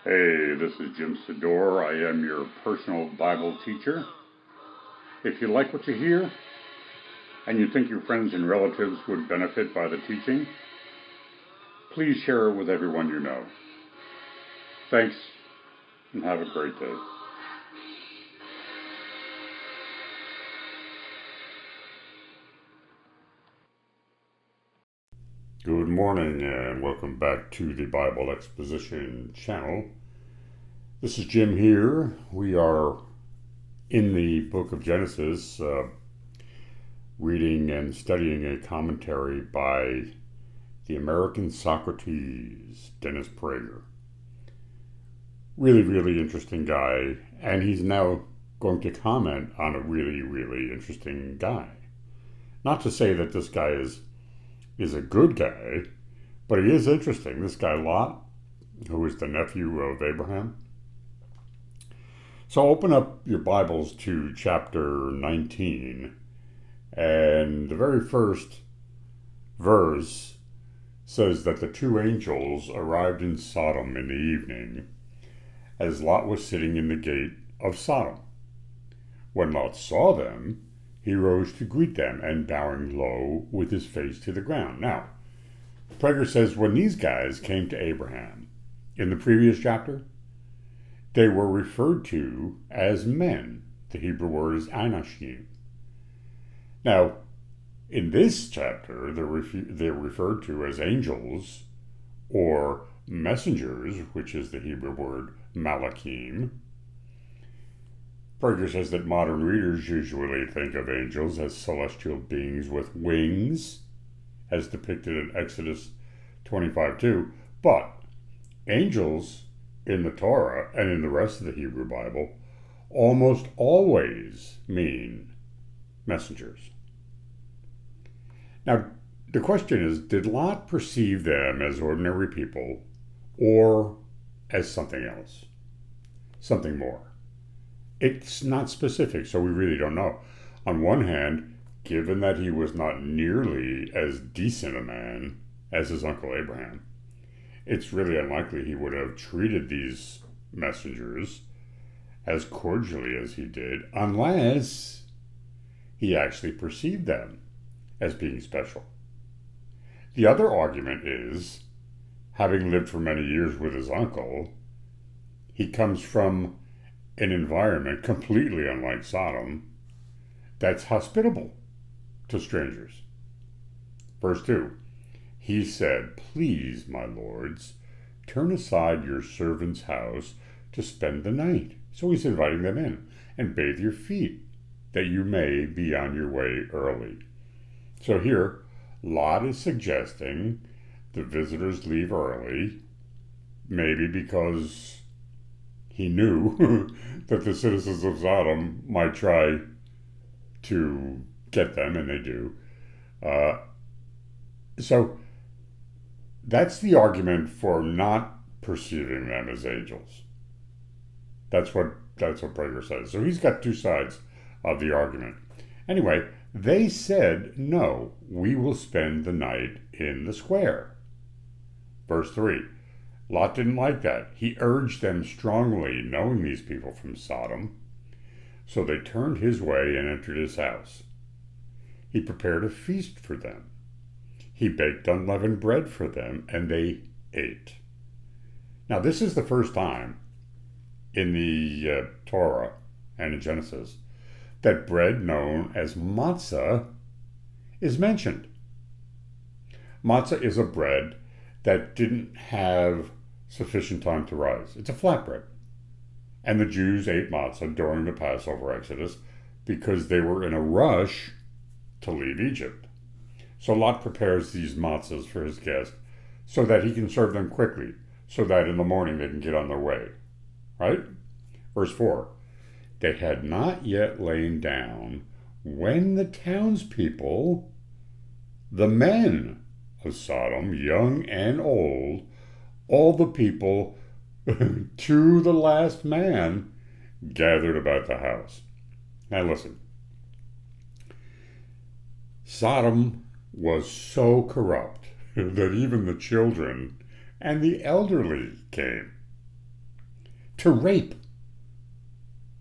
Hey, this is Jim Sador. I am your personal Bible teacher. If you like what you hear, and you think your friends and relatives would benefit by the teaching, please share it with everyone you know. Thanks, and have a great day. Good morning, and welcome back to the Bible Exposition channel. This is Jim here. We are in the book of Genesis, reading and studying a commentary by the American Socrates, Dennis Prager. Really interesting guy, and he's now going to comment on a really interesting guy. Not to say that this guy is a good guy, but he is interesting. This guy Lot, who is the nephew of Abraham. So open up your Bibles to chapter 19, and the very first verse says that the two angels arrived in Sodom in the evening, as Lot was sitting in the gate of Sodom. When Lot saw them, he rose to greet them, and bowing low with his face to the ground. Now, Prager says when these guys came to Abraham in the previous chapter, they were referred to as men. The Hebrew word is anashim. Now, in this chapter, they're referred to as angels or messengers, which is the Hebrew word malachim. Prager says that modern readers usually think of angels as celestial beings with wings, as depicted in Exodus 25:2, but angels in the Torah and in the rest of the Hebrew Bible almost always mean messengers. Now, the question is, did Lot perceive them as ordinary people or as something else, something more? It's not specific, so we really don't know. On one hand, given that he was not nearly as decent a man as his uncle Abraham, it's really unlikely he would have treated these messengers as cordially as he did, unless he actually perceived them as being special. The other argument is, having lived for many years with his uncle, he comes from an environment completely unlike Sodom that's hospitable to strangers. Verse 2, he said, "Please, my lords, turn aside your servant's house to spend the night." So he's inviting them in. "And bathe your feet, that you may be on your way early." So here, Lot is suggesting the visitors leave early, maybe because he knew that the citizens of Sodom might try to get them, and they do. So that's the argument for not perceiving them as angels. That's what Prager says. So he's got two sides of the argument. Anyway, they said, "No, we will spend the night in the square." Verse 3. Lot didn't like that. He urged them strongly, knowing these people from Sodom. So they turned his way and entered his house. He prepared a feast for them. He baked unleavened bread for them, and they ate. Now, this is the first time in the Torah and in Genesis that bread known as matzah is mentioned. Matzah is a bread that didn't have sufficient time to rise. It's a flatbread. And the Jews ate matzah during the Passover Exodus because they were in a rush to leave Egypt. So Lot prepares these matzahs for his guest so that he can serve them quickly, so that in the morning they can get on their way. Right? Verse 4. They had not yet lain down when the townspeople, the men of Sodom, young and old, all the people to the last man, gathered about the house. Now listen. Sodom was so corrupt that even the children and the elderly came. to rape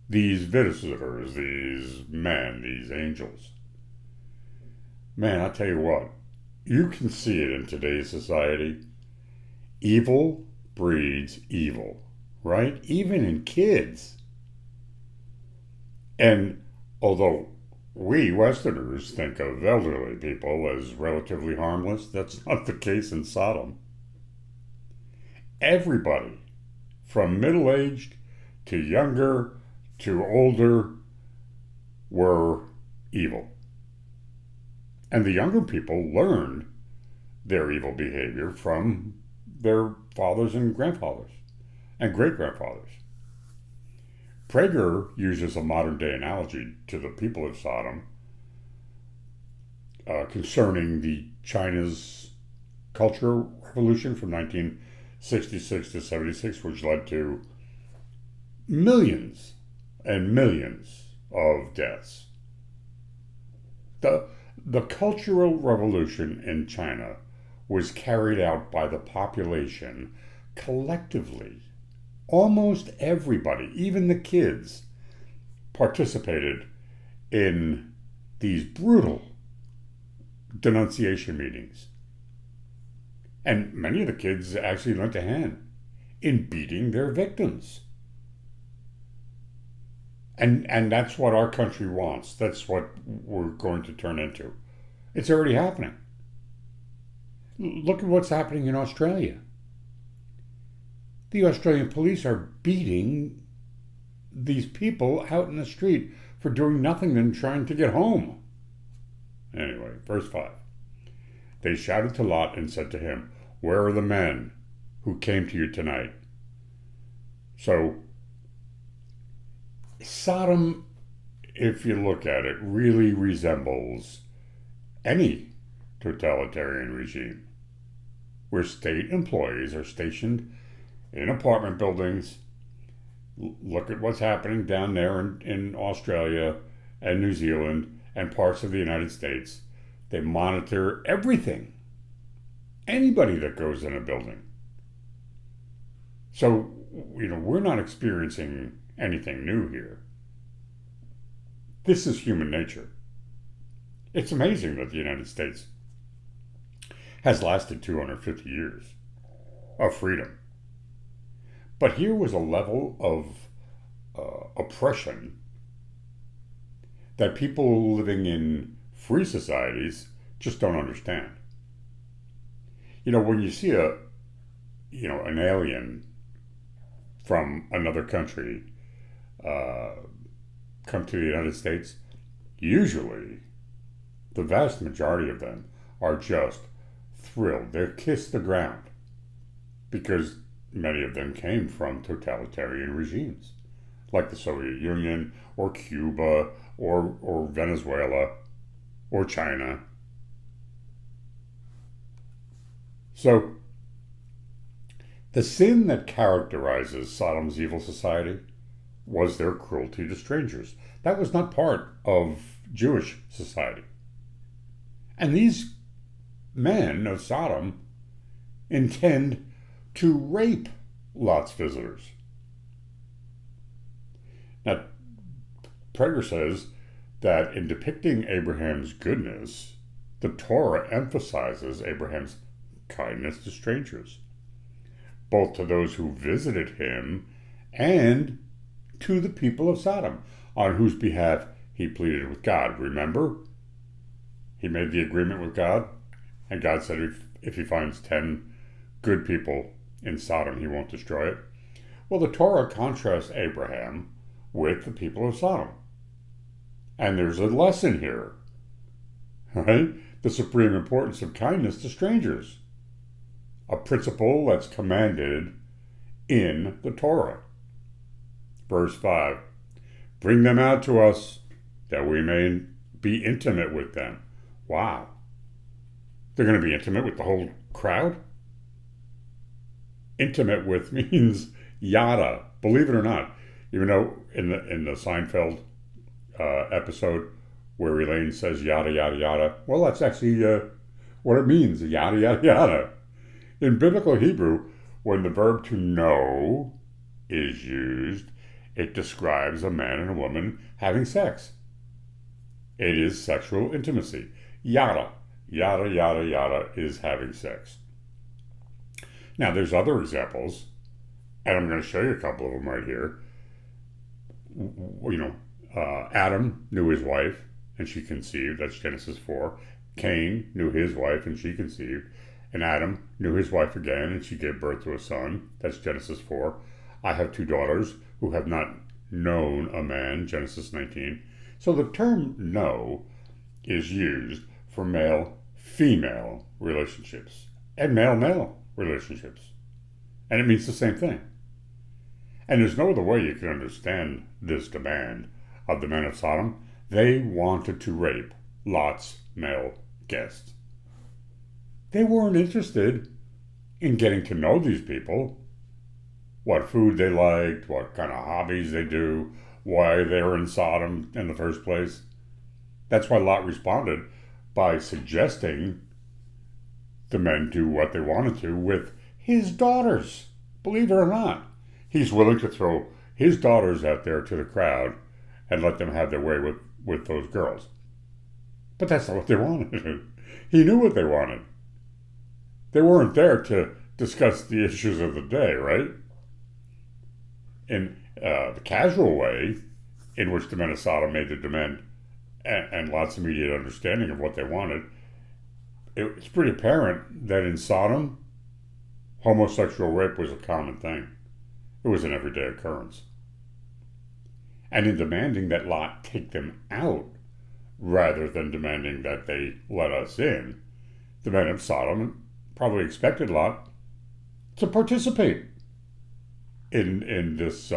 these visitors, these men, these angels. Man, I tell you what, you can see it in today's society. Evil breeds evil, right? Even in kids. And although we Westerners think of elderly people as relatively harmless, that's not the case in Sodom. Everybody, from middle-aged to younger to older, were evil. And the younger people learned their evil behavior from their fathers and grandfathers and great-grandfathers. Prager uses a modern-day analogy to the people of Sodom concerning the China's Cultural Revolution from 1966 to 76, which led to millions and millions of deaths. The Cultural Revolution in China was carried out by the population collectively. Almost everybody, even the kids, participated in these brutal denunciation meetings. And many of the kids actually lent a hand in beating their victims. And that's what our country wants. That's what we're going to turn into. It's already happening. Look at what's happening in Australia. The Australian police are beating these people out in the street for doing nothing than trying to get home. Anyway, verse 5. They shouted to Lot and said to him, "Where are the men who came to you tonight?" So, Sodom, if you look at it, really resembles any totalitarian regime where state employees are stationed in apartment buildings. Look at what's happening down there in Australia and New Zealand and parts of the United States. They monitor everything, anybody that goes in a building. So, we're not experiencing anything new here. This is human nature. It's amazing that the United States has lasted 250 years of freedom. But here was a level of oppression that people living in free societies just don't understand. When you see an alien from another country come to the United States, usually the vast majority of them are just thrilled. They kiss the ground because many of them came from totalitarian regimes like the Soviet Union or Cuba or Venezuela or China. So the sin that characterizes Sodom's evil society was their cruelty to strangers. That was not part of Jewish society. And these men of Sodom intend to rape Lot's visitors. Now, Prager says that in depicting Abraham's goodness, the Torah emphasizes Abraham's kindness to strangers, both to those who visited him and to the people of Sodom, on whose behalf he pleaded with God. Remember? He made the agreement with God, and God said if he finds 10 good people in Sodom, he won't destroy it. Well, the Torah contrasts Abraham with the people of Sodom. And there's a lesson here, right? The supreme importance of kindness to strangers, a principle that's commanded in the Torah. Verse 5, bring them out to us that we may be intimate with them. Wow. They're going to be intimate with the whole crowd? Intimate with means yada, believe it or not. Even though in the Seinfeld episode where Elaine says yada, yada, yada, well, that's actually what it means, yada, yada, yada. In biblical Hebrew, when the verb to know is used, it describes a man and a woman having sex. It is sexual intimacy. Yada, yada, yada, yada is having sex. Now, there's other examples, and I'm going to show you a couple of them right here. Adam knew his wife, and she conceived. That's Genesis 4. Cain knew his wife, and she conceived. And Adam knew his wife again, and she gave birth to a son. That's Genesis 4. I have 2 daughters who have not known a man, Genesis 19. So the term know is used for male-female relationships and male-male relationships. And it means the same thing. And there's no other way you can understand this demand of the men of Sodom. They wanted to rape Lot's male guests. They weren't interested in getting to know these people, what food they liked, what kind of hobbies they do, why they were in Sodom in the first place. That's why Lot responded by suggesting the men do what they wanted to with his daughters. Believe it or not, he's willing to throw his daughters out there to the crowd and let them have their way with those girls. But that's not what they wanted. He knew what they wanted. They weren't there to discuss the issues of the day, right? In the casual way in which the men of Sodom made the demand and Lot's immediate understanding of what they wanted, it's pretty apparent that in Sodom, homosexual rape was a common thing. It was an everyday occurrence. And in demanding that Lot take them out, rather than demanding that they let us in, the men of Sodom probably expected Lot to participate in this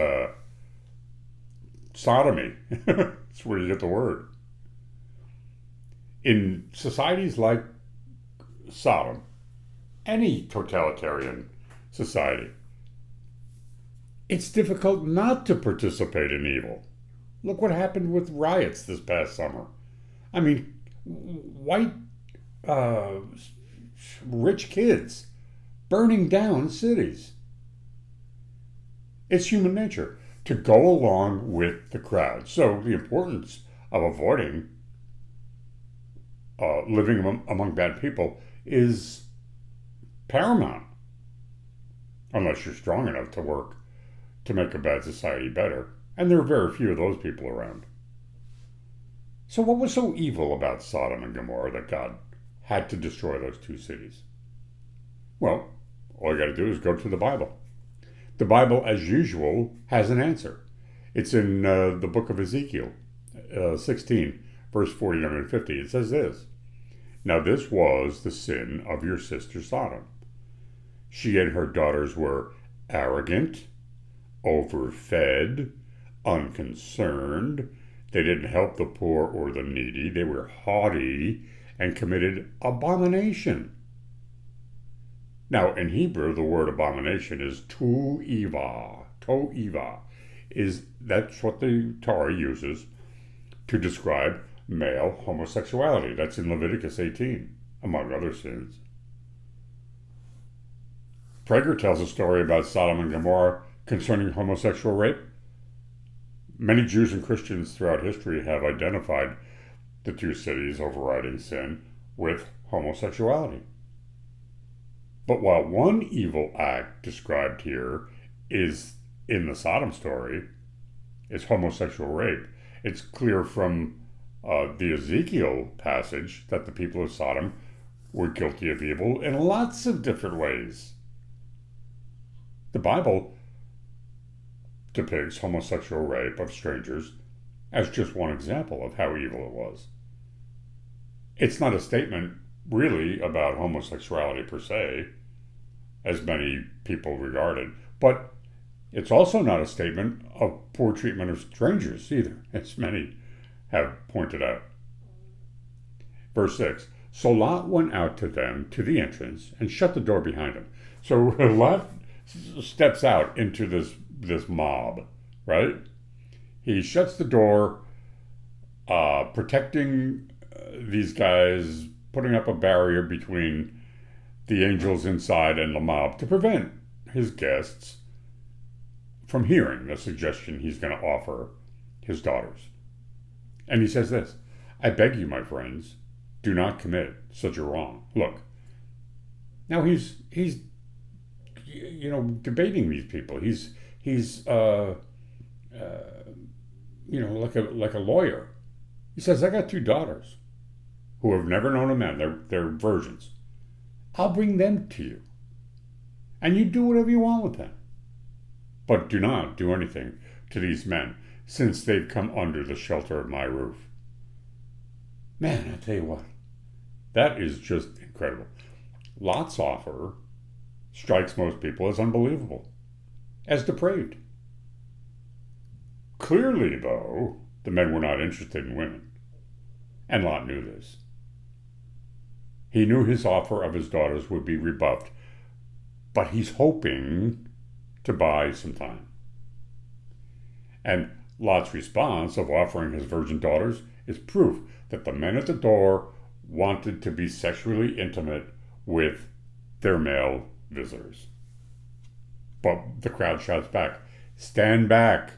sodomy. That's where you get the word. In societies like Sodom, any totalitarian society, it's difficult not to participate in evil. Look what happened with riots this past summer. I mean, white, rich kids burning down cities. It's human nature to go along with the crowd. So the importance of avoiding living among bad people is paramount, unless you're strong enough to work to make a bad society better. And there are very few of those people around. So what was so evil about Sodom and Gomorrah that God had to destroy those 2 cities? Well, all you got to do is go to the Bible. The Bible, as usual, has an answer. It's in the book of Ezekiel, 16, verse 49 and 50. It says this: "Now this was the sin of your sister Sodom. She and her daughters were arrogant, overfed, unconcerned. They didn't help the poor or the needy. They were haughty and committed abomination." Now, in Hebrew, the word abomination is to'eva. To'eva. That's what the Torah uses to describe male homosexuality. That's in Leviticus 18, among other sins. Prager tells a story about Sodom and Gomorrah concerning homosexual rape. Many Jews and Christians throughout history have identified the 2 cities' overriding sin with homosexuality. But while one evil act described here is in the Sodom story, is homosexual rape, it's clear from the Ezekiel passage that the people of Sodom were guilty of evil in lots of different ways. The Bible depicts homosexual rape of strangers as just one example of how evil it was. It's not a statement really about homosexuality per se, as many people regard it, but it's also not a statement of poor treatment of strangers either, as many have pointed out. Verse 6, "So Lot went out to them to the entrance and shut the door behind him." So Lot steps out into this mob, right? He shuts the door, protecting these guys, putting up a barrier between the angels inside and the mob to prevent his guests from hearing the suggestion he's going to offer his daughters. And he says this, I beg you, my friends, do not commit such a wrong. Look, now he's debating these people. He's like a lawyer. He says, I got 2 daughters who have never known a man. They're virgins. I'll bring them to you. And you do whatever you want with them. But do not do anything to these men, since they've come under the shelter of my roof. Man, I tell you what, that is just incredible. Lot's offer strikes most people as unbelievable, as depraved. Clearly, though, the men were not interested in women, and Lot knew this. He knew his offer of his daughters would be rebuffed, but he's hoping to buy some time. And Lot's response of offering his virgin daughters is proof that the men at the door wanted to be sexually intimate with their male visitors. But the crowd shouts back, stand back.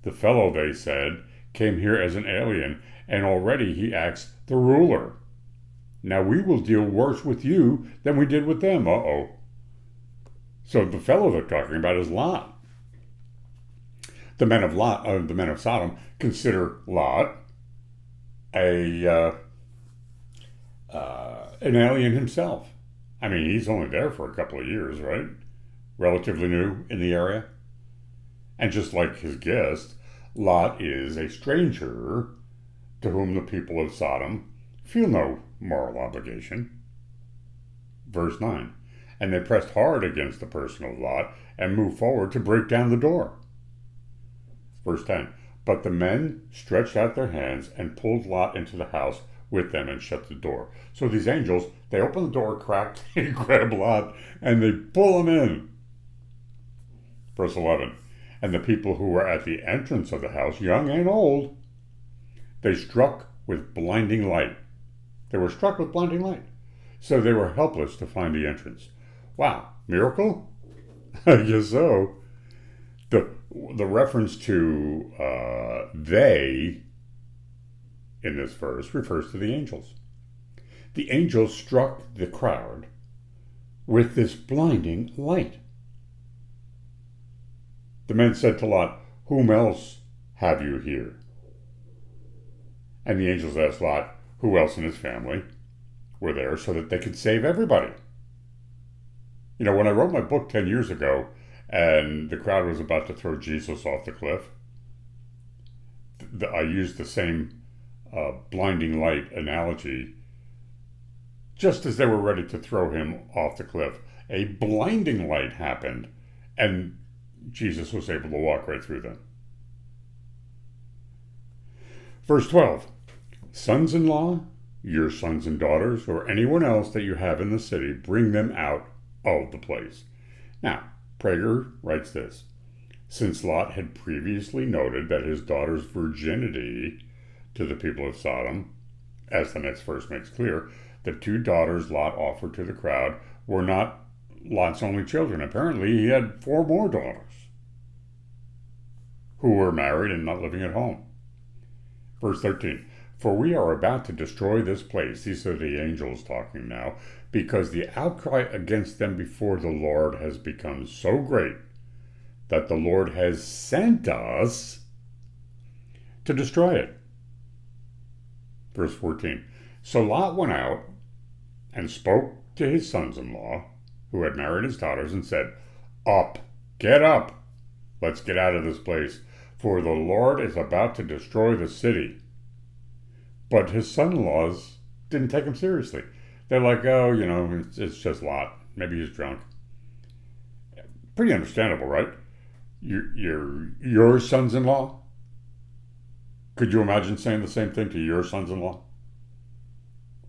The fellow, they said, came here as an alien, and already he acts the ruler. Now we will deal worse with you than we did with them. Uh-oh. So the fellow they're talking about is Lot. The men of Sodom consider Lot an alien himself. I mean, he's only there for a couple of years, right? Relatively new in the area. And just like his guest, Lot is a stranger to whom the people of Sodom feel no moral obligation. Verse 9, and they pressed hard against the person of Lot and moved forward to break down the door. Verse 10, but the men stretched out their hands and pulled Lot into the house with them and shut the door. So these angels, they open the door, cracked, and grab Lot, and they pull him in. Verse 11, and the people who were at the entrance of the house, young and old, they struck with blinding light. They were struck with blinding light. So they were helpless to find the entrance. Wow, miracle? I guess so. The reference to they in this verse refers to the angels. The angels struck the crowd with this blinding light. The men said to Lot, whom else have you here? And the angels asked Lot, who else in his family were there so that they could save everybody? You know, when I wrote my book 10 years ago and the crowd was about to throw Jesus off the cliff, I used the same blinding light analogy. Just as they were ready to throw him off the cliff, a blinding light happened, and Jesus was able to walk right through them. Verse 12, sons-in-law, your sons and daughters, or anyone else that you have in the city, bring them out of the place. Now, Prager writes this, since Lot had previously noted that his daughter's virginity to the people of Sodom, as the next verse makes clear, the 2 daughters Lot offered to the crowd were not Lot's only children. Apparently, he had 4 more daughters who were married and not living at home. Verse 13, for we are about to destroy this place. These are the angels talking now, because the outcry against them before the Lord has become so great that the Lord has sent us to destroy it. Verse 14, so Lot went out and spoke to his sons-in-law, who had married his daughters, and said, up, get up, let's get out of this place, for the Lord is about to destroy the city. But his son-in-laws didn't take him seriously. They're like, oh, it's just Lot. Maybe he's drunk. Pretty understandable, right? Your sons-in-law? Could you imagine saying the same thing to your sons-in-law?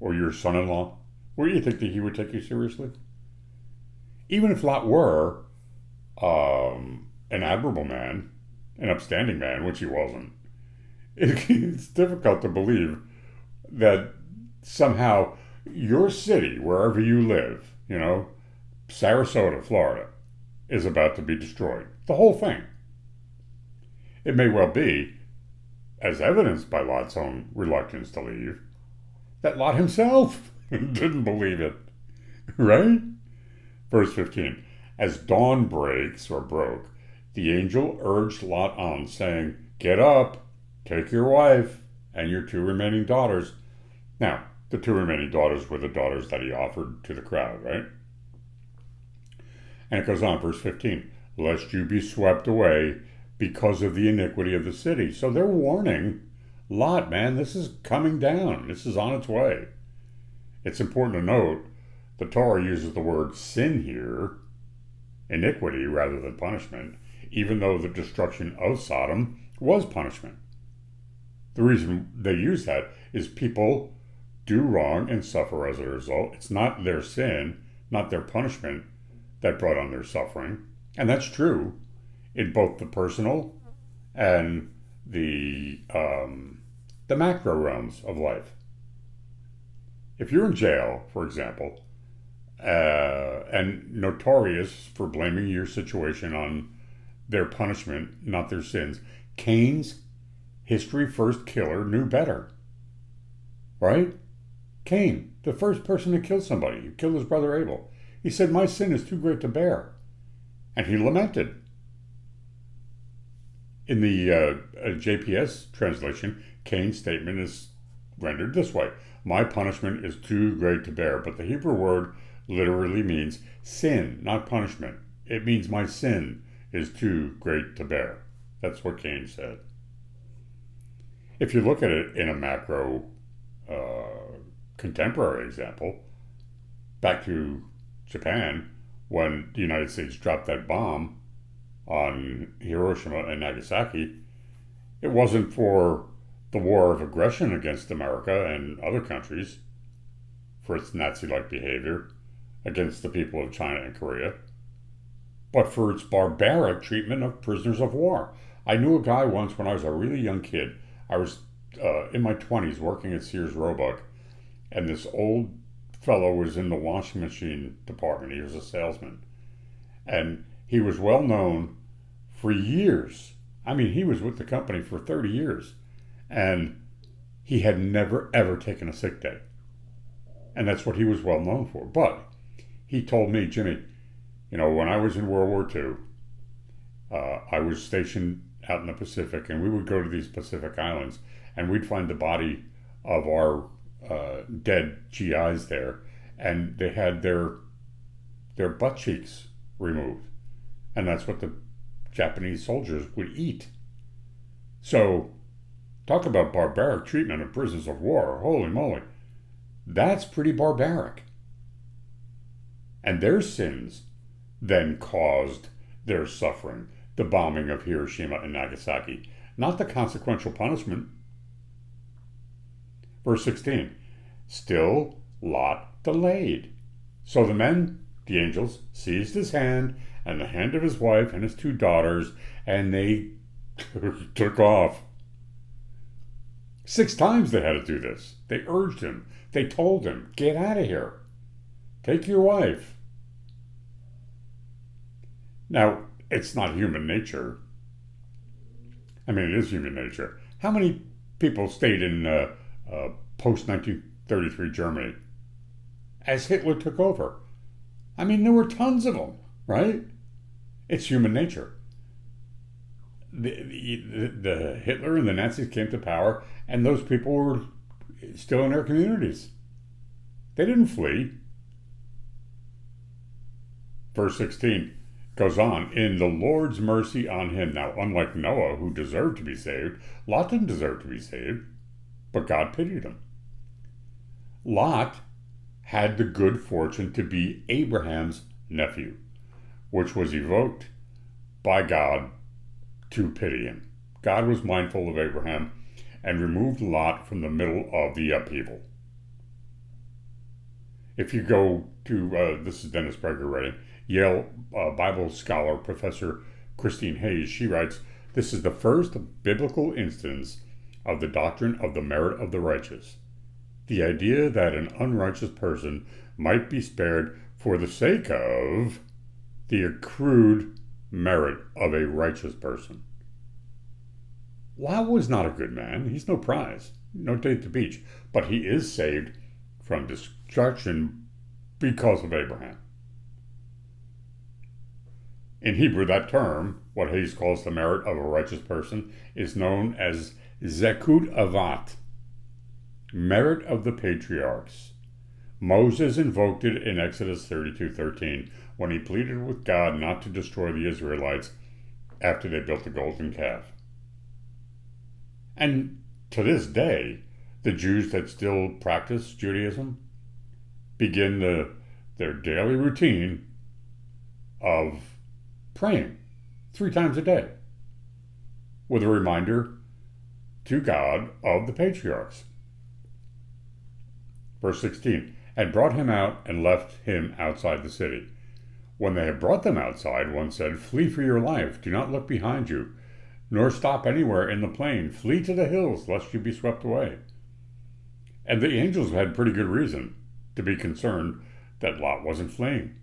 Or your son-in-law? Where do you think that he would take you seriously? Even if Lot were an admirable man, an upstanding man, which he wasn't, it's difficult to believe that somehow your city, wherever you live, Sarasota, Florida, is about to be destroyed. The whole thing. It may well be, as evidenced by Lot's own reluctance to leave, that Lot himself didn't believe it. Right? Verse 15. As dawn breaks or broke, the angel urged Lot on, saying, "Get up, take your wife and your 2 remaining daughters." Now, the 2 remaining daughters were the daughters that he offered to the crowd, right? And it goes on, verse 15, "Lest you be swept away because of the iniquity of the city." So they're warning Lot, man, this is coming down. This is on its way. It's important to note the Torah uses the word sin here, iniquity rather than punishment, even though the destruction of Sodom was punishment. The reason they use that is people do wrong and suffer as a result. It's not their sin, not their punishment that brought on their suffering. And that's true in both the personal and the macro realms of life. If you're in jail, for example, and notorious for blaming your situation on their punishment, not their sins, Cain's history first killer knew better. Right? Cain, the first person to kill somebody, who killed his brother Abel. He said, "My sin is too great to bear." And he lamented. In the JPS translation, Cain's statement is rendered this way: "My punishment is too great to bear." But the Hebrew word literally means sin, not punishment. It means my sin is too great to bear. That's what Cain said. If you look at it in a macro contemporary example, back to Japan, when the United States dropped that bomb on Hiroshima and Nagasaki, it wasn't for the war of aggression against America and other countries, for its Nazi-like behavior against the people of China and Korea, but for its barbaric treatment of prisoners of war. I knew a guy once when I was a really young kid. I was in my 20s working at Sears Roebuck, and this old fellow was in the washing machine department. He was a salesman. And he was well known for years. I mean, he was with the company for 30 years. And he had never, ever taken a sick day. And that's what he was well known for. But he told me, "Jimmy, you know, when I was in World War II, I was stationed out in the Pacific, and we would go to these Pacific islands, and we'd find the body of our dead GIs there, and they had their butt cheeks removed, and that's what the Japanese soldiers would eat." So, talk about barbaric treatment of prisoners of war. Holy moly, that's pretty barbaric. And their sins then caused their suffering, the bombing of Hiroshima and Nagasaki, not the consequential punishment. Verse 16, "Still Lot delayed. So the men, the angels, seized his hand and the hand of his wife and his 2 daughters, and they took off." 6 times they had to do this. They urged him. They told him, "Get out of here. Take your wife." Now, it's not human nature. I mean, it is human nature. How many people stayed in post-1933 Germany as Hitler took over? I mean, there were tons of them, right? It's human nature. The Hitler and the Nazis came to power, and those people were still in their communities. They didn't flee. Verse 16 goes on, "In the Lord's mercy on him." Now, unlike Noah, who deserved to be saved, Lot didn't deserve to be saved, but God pitied him. Lot had the good fortune to be Abraham's nephew, which was evoked by God to pity him. God was mindful of Abraham and removed Lot from the middle of the upheaval. If you go to, this is Dennis Prager writing, Yale Bible scholar Professor Christine Hayes, she writes, "This is the first biblical instance of the doctrine of the merit of the righteous. The idea that an unrighteous person might be spared for the sake of the accrued merit of a righteous person. Lot was not a good man. He's no prize, no day at the beach, but he is saved from destruction because of Abraham. In Hebrew, that term, what Hayes calls the merit of a righteous person, is known as zekut avat, merit of the patriarchs. Moses invoked it in Exodus 32:13 when he pleaded with God not to destroy the Israelites after they built the golden calf. And to this day, the Jews that still practice Judaism begin their daily routine of praying 3 times a day with a reminder to God of the patriarchs. Verse 16, and brought him out and left him outside the city. When they had brought them outside, one said, flee for your life, do not look behind you, nor stop anywhere in the plain. Flee to the hills, lest you be swept away. And the angels had pretty good reason to be concerned that Lot wasn't fleeing.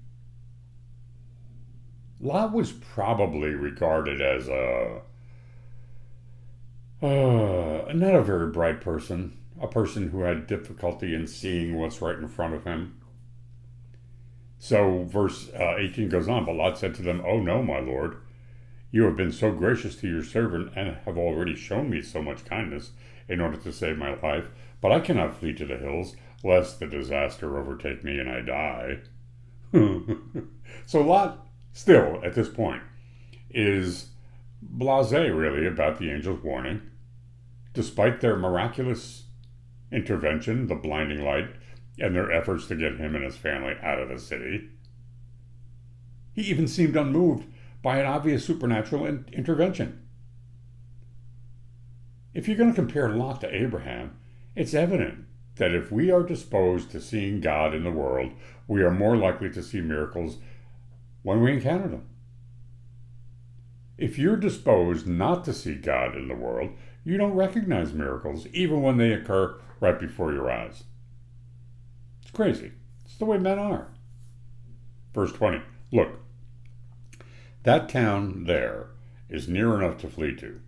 Lot was probably regarded as not a very bright person, a person who had difficulty in seeing what's right in front of him. So verse 18 goes on, but Lot said to them, oh no, my lord, you have been so gracious to your servant and have already shown me so much kindness in order to save my life, but I cannot flee to the hills, lest the disaster overtake me and I die. So Lot, still, at this point, is blasé, really, about the angel's warning. Despite their miraculous intervention, the blinding light, and their efforts to get him and his family out of the city, he even seemed unmoved by an obvious supernatural intervention. If you're going to compare Lot to Abraham, it's evident that if we are disposed to seeing God in the world, we are more likely to see miracles when we encounter them. If you're disposed not to see God in the world, you don't recognize miracles, even when they occur right before your eyes. It's crazy. It's the way men are. Verse 20. Look, that town there is near enough to flee to,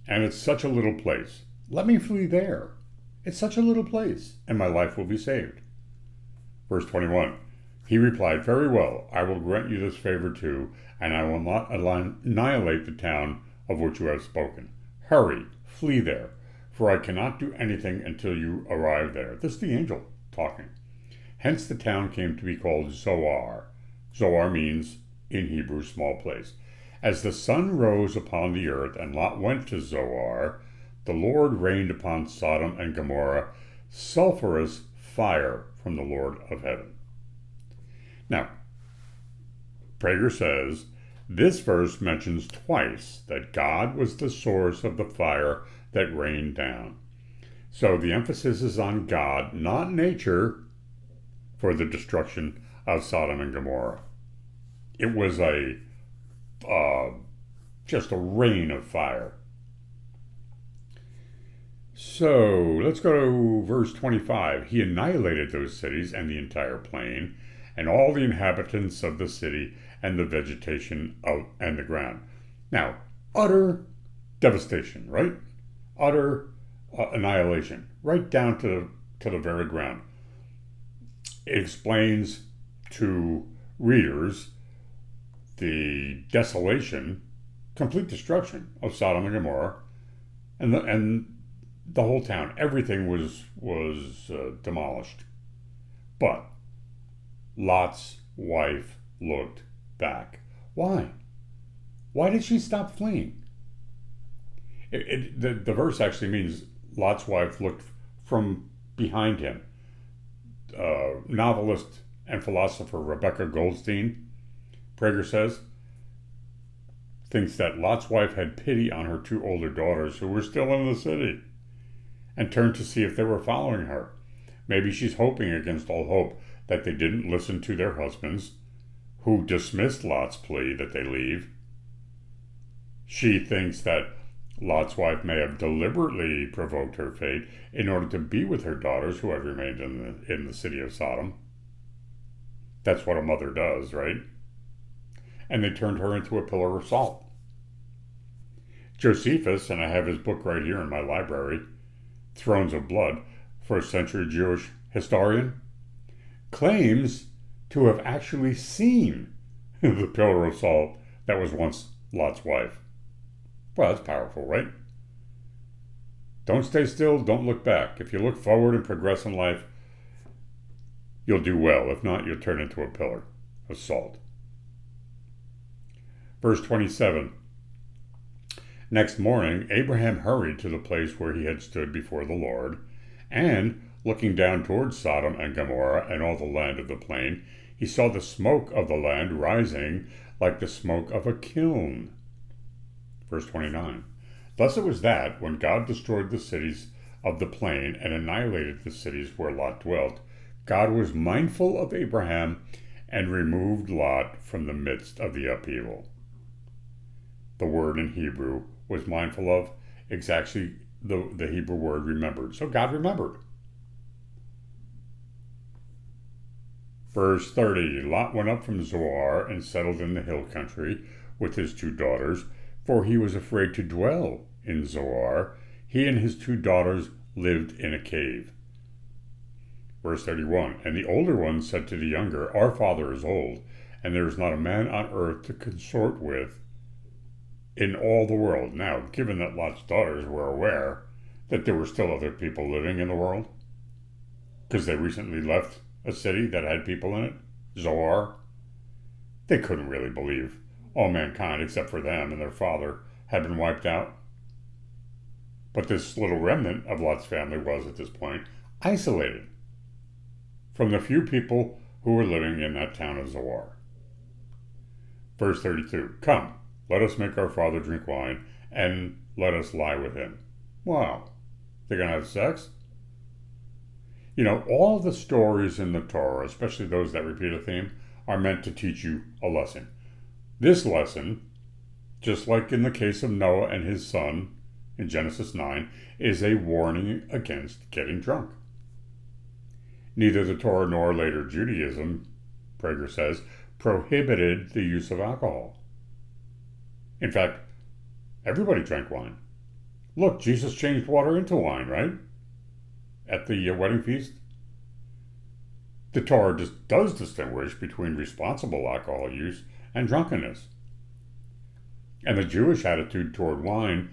and it's such a little place. Let me flee there. It's such a little place, and my life will be saved. Verse 21. He replied, very well, I will grant you this favor too, and I will not annihilate the town of which you have spoken. Hurry, flee there, for I cannot do anything until you arrive there. This is the angel talking. Hence the town came to be called Zoar. Zoar means, in Hebrew, small place. As the sun rose upon the earth, and Lot went to Zoar, the Lord rained upon Sodom and Gomorrah sulphurous fire from the Lord of heaven. Now, Prager says, this verse mentions twice that God was the source of the fire that rained down. So the emphasis is on God, not nature, for the destruction of Sodom and Gomorrah. It was just a rain of fire. So let's go to verse 25. He annihilated those cities and the entire plain, and all the inhabitants of the city and the vegetation and the ground. Now, utter devastation, right? Utter annihilation, right down to the very ground. It explains to readers the desolation, complete destruction of Sodom and Gomorrah, and the whole town. Everything was demolished. But Lot's wife looked back. Why? Why did she stop fleeing? The verse actually means Lot's wife looked from behind him. Novelist and philosopher Rebecca Goldstein, Prager says, thinks that Lot's wife had pity on her 2 older daughters who were still in the city and turned to see if they were following her. Maybe she's hoping against all hope that they didn't listen to their husbands, who dismissed Lot's plea that they leave. She thinks that Lot's wife may have deliberately provoked her fate in order to be with her daughters who had remained in the city of Sodom. That's what a mother does, right? and they turned her into a pillar of salt. Josephus, and I have his book right here in my library, Thrones of Blood, first century Jewish historian, claims to have actually seen the pillar of salt that was once Lot's wife. Well, that's powerful, right? Don't stay still, don't look back. If you look forward and progress in life, you'll do well. If not, you'll turn into a pillar of salt. Verse 27. Next morning, Abraham hurried to the place where he had stood before the Lord, and, looking down towards Sodom and Gomorrah and all the land of the plain, he saw the smoke of the land rising like the smoke of a kiln. Verse 29. Thus it was that, when God destroyed the cities of the plain and annihilated the cities where Lot dwelt, God was mindful of Abraham and removed Lot from the midst of the upheaval. The word in Hebrew was mindful of exactly the Hebrew word remembered. So God remembered. Verse 30, Lot went up from Zoar and settled in the hill country with his 2 daughters, for he was afraid to dwell in Zoar. He and his 2 daughters lived in a cave. Verse 31, and the older one said to the younger, our father is old, and there is not a man on earth to consort with in all the world. Now, given that Lot's daughters were aware that there were still other people living in the world, because they recently left a city that had people in it, Zoar, they couldn't really believe all mankind, except for them and their father, had been wiped out. But this little remnant of Lot's family was, at this point, isolated from the few people who were living in that town of Zoar. Verse 32, come, let us make our father drink wine, and let us lie with him. Wow, they're going to have sex? You know, all the stories in the Torah, especially those that repeat a theme, are meant to teach you a lesson. This lesson, just like in the case of Noah and his son in Genesis 9, is a warning against getting drunk. Neither the Torah nor later Judaism, Prager says, prohibited the use of alcohol. In fact, everybody drank wine. Look, Jesus changed water into wine, right? At the wedding feast. The Torah does distinguish between responsible alcohol use and drunkenness. And the Jewish attitude toward wine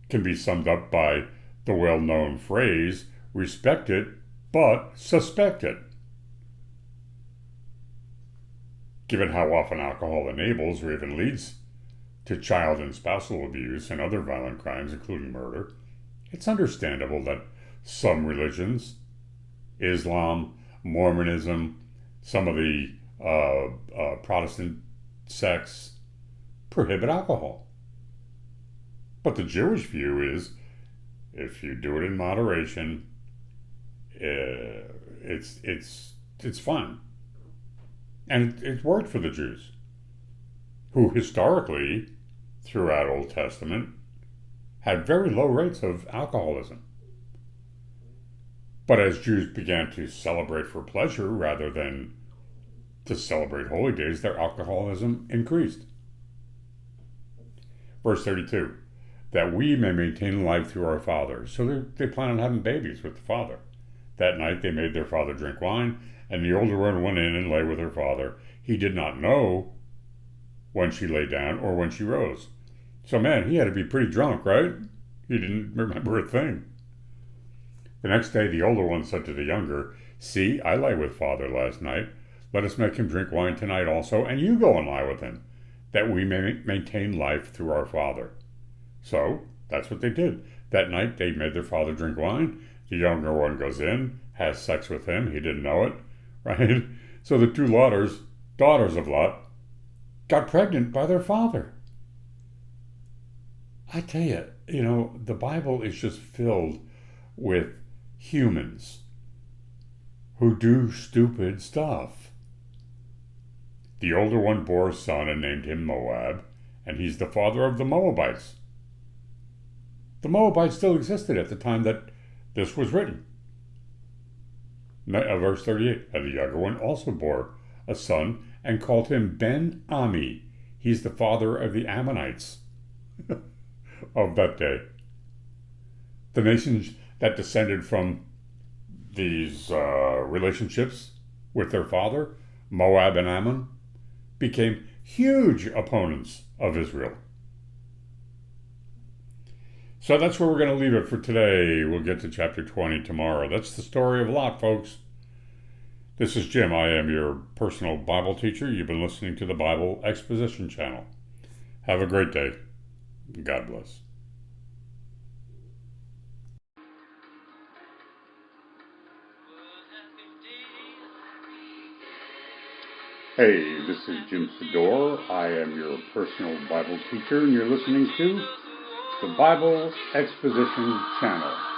can be summed up by the well-known phrase, respect it, but suspect it. Given how often alcohol enables or even leads to child and spousal abuse and other violent crimes, including murder, it's understandable that some religions, Islam, Mormonism, some of the Protestant sects, prohibit alcohol. But the Jewish view is, if you do it in moderation, it's fun. And it's worked for the Jews, who historically, throughout Old Testament, had very low rates of alcoholism. But as Jews began to celebrate for pleasure rather than to celebrate holy days, their alcoholism increased. Verse 32, that we may maintain life through our father. So they plan on having babies with the father. That night they made their father drink wine, and the older one went in and lay with her father. He did not know when she lay down or when she rose. So man, he had to be pretty drunk, right? He didn't remember a thing. The next day the older one said to the younger, see, I lay with father last night. Let us make him drink wine tonight also, and you go and lie with him, that we may maintain life through our father. So that's what they did. That night they made their father drink wine. The younger one goes in, has sex with him. He didn't know it, right? So the 2 daughters of Lot, got pregnant by their father. I tell you, the Bible is just filled with humans who do stupid stuff. The older one bore a son and named him Moab, and he's the father of the Moabites. The Moabites still existed at the time that this was written. Verse 38, and the younger one also bore a son and called him Ben-Ami. He's the father of the Ammonites of that day. The nations that descended from these relationships with their father, Moab and Ammon, became huge opponents of Israel. So that's where we're going to leave it for today. We'll get to chapter 20 tomorrow. That's the story of Lot, folks. This is Jim. I am your personal Bible teacher. You've been listening to the Bible Exposition Channel. Have a great day. God bless. Hey, this is Jim Fedor. I am your personal Bible teacher, and you're listening to the Bible Exposition Channel.